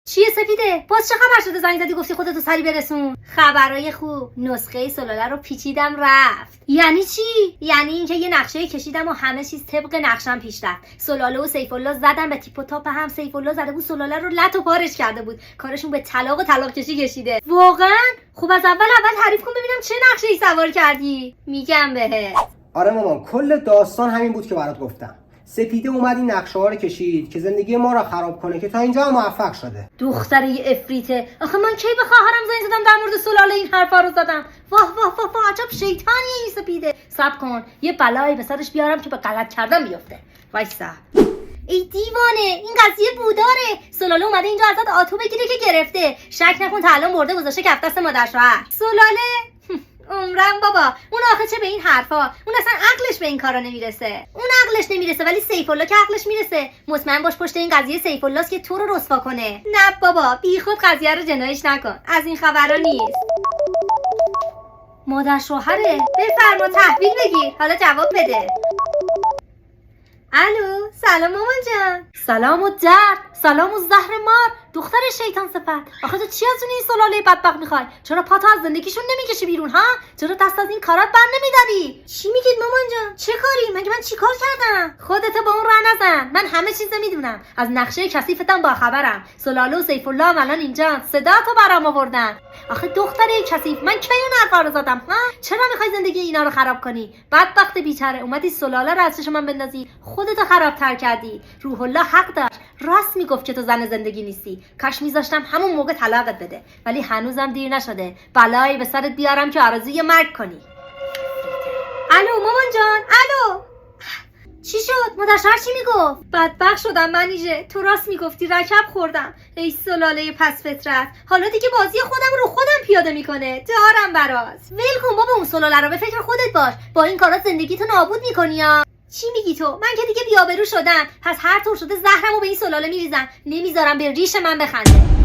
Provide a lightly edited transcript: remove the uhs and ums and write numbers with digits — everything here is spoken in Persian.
چیه سپیده؟ باز چه خبر شده زنگ زدی گفتی خودتو سری برسون؟ خبرای خوب، نسخه سلاله رو پیچیدم رفت. یعنی چی؟ یعنی اینکه یه نقشه کشیدم و همه چیز طبق نقشم پیش رفت. سلاله و سیف الله زدن به تیپ و تاپ هم. سیف الله زده بود سلاله رو لت و پارش کرده بود. کارشون به طلاق و طلاق کشی کشیده. واقعا؟ خب از اول تعریف کن ببینم چه نقشه‌ای سوار کردی؟ میگم بهت. آره مامان، کل داستان همین بود که برات گفتم. سپیده اومد این نقشه ها رو کشید که زندگی ما رو خراب کنه که تا اینجا هم موفق شده. دختر یه افریته. آخه من کی به خواهرم زنگ زدم در مورد سلاله این حرفا رو زدم؟ واه واه واه واه، عجب شیطانیه این سپیده. صبر کن یه بلایی به سرش بیارم که به غلط کردن بیفته. وایسا. ای دیوانه، این قضیه بوداره. سلاله اومده اینجا ازت آتو بگیره که گرفته. شک نکن تا الان مرده گذاشته کف دست مادر شوهر. سلاله عمرم بابا، اون آخه چه به این حرفا؟ اون اصلا عقلش به این کارا نمیرسه. اون عقلش نمیرسه ولی سیف الله که عقلش میرسه. مطمئن باش پشت این قضیه سیف الله است که تو رو رسوا کنه. نه بابا، بیخود قضیه رو جنایش نکن. از این خبرا نیست. مادر شوهره. بفرما تحویل بگیر. حالا جواب بده. الو، سلام مامان جان. سلام و درد، سلام و زهر مار. دختر شیطان صفت، آخه تو چی از اون این سلاله بدبخت میخوای؟ چرا پاتو از زندگیشون نمیکشی بیرون ها؟ چرا دست از این کارات بر نمیداری؟ چی میگید مامان جان؟ چه کاری؟ مگه من چیکار کردم؟ خودت با اون راه نزن. من همه چیزو میدونم. از نقشه کثیفتم با خبرم. سلاله و سیف الله الان اینجا. صدا تو برام آوردن. آخه دختر کثیف، من کی اون حرفا رو زدم ها؟ چرا میخوای زندگی اینا رو خراب کنی؟ بدبخت بیچاره، اومدی سلاله رو از چشم من بندازی. خودتو خرابتر کردی. روح الله حق داشت. راست میگفت که تو زن زندگی نیستی. کاش میذاشتم همون موقع طلاقت بده، ولی هنوزم دیر نشده. بلایی به سرت بیارم که آرزوی مرگ کنی. الو مامان جان، الو. چی شد؟ مادر شوهر چی میگفت؟ بدبخت شدم منیژه. تو راست میگفتی، رکب خوردم. ای سلاله پس فطرت، حالا دیگه بازی خودم رو خودم پیاده میکنه. دارم براس. ول کن بابا اون سلاله رو، به فکر خودت باش. با این کارا زندگیتو نابود میکنی ها. چی میگی تو؟ من که دیگه بی‌آبرو شدم. پس هر طور شده زهرمو به این سلاله میریزم. نمیذارم به ریش من بخنده.